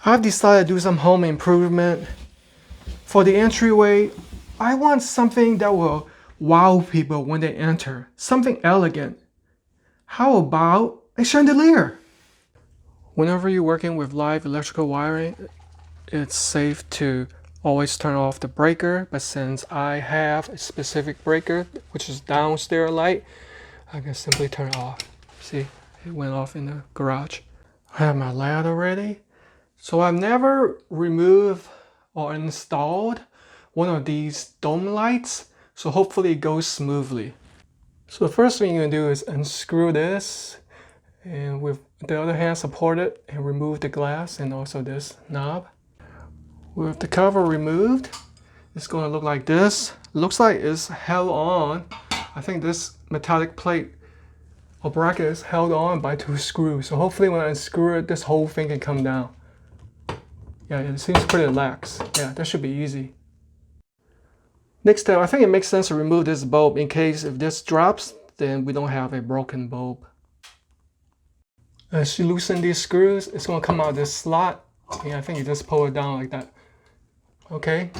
I've decided to do some home improvement. For the entryway, I want something that will wow people when they enter. Something elegant. How about a chandelier? Whenever you're working with live electrical wiring, it's safe to always turn off the breaker, but since I have a specific breaker, which is downstairs light, I can simply turn it off. See, it went off in the garage. I have my ladder ready. So I've never removed or installed one of these dome lights, so hopefully it goes smoothly. So the first thing you're gonna do is unscrew this, and with the other hand support it and remove the glass and also this knob. With the cover removed, it's going to look like this. Looks like it's held on. I think this metallic plate or bracket is held on by 2 screws. So hopefully when I unscrew it, this whole thing can come down. Yeah, it seems pretty lax. Yeah, that should be easy. Next step, I think it makes sense to remove this bulb in case if this drops, then we don't have a broken bulb. As you loosen these screws, it's going to come out this slot. Yeah, I think you just pull it down like that. Okay,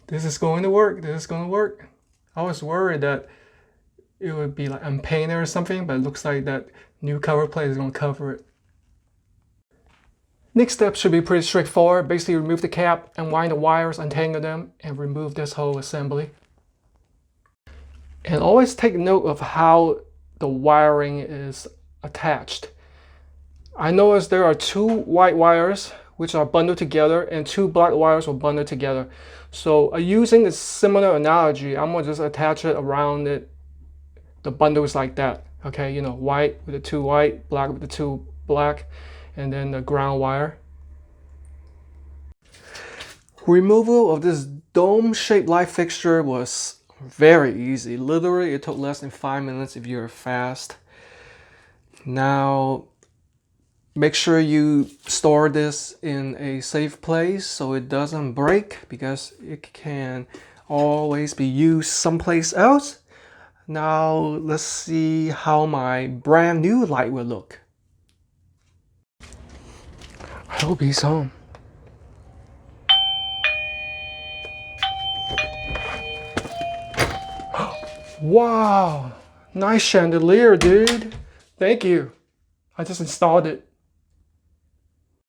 this is going to work. This is going to work. I was worried that it would be like unpainted or something, but it looks like that new cover plate is going to cover it. Next step should be pretty straightforward. Basically remove the cap, unwind the wires, untangle them, and remove this whole assembly. And always take note of how the wiring is attached. I noticed there are 2 white wires which are bundled together, and 2 black wires are bundled together. So using a similar analogy, I'm gonna just attach it around it, the bundles like that. Okay, you know, white with the 2 white, black with the 2 black, and then the ground wire. Removal of this dome-shaped light fixture was very easy. Literally, it took less than 5 minutes if you're fast. Now, make sure you store this in a safe place so it doesn't break, because it can always be used someplace else. Now let's see how my brand new light will look. I hope he's home. Wow, nice chandelier, dude. Thank you. I just installed it.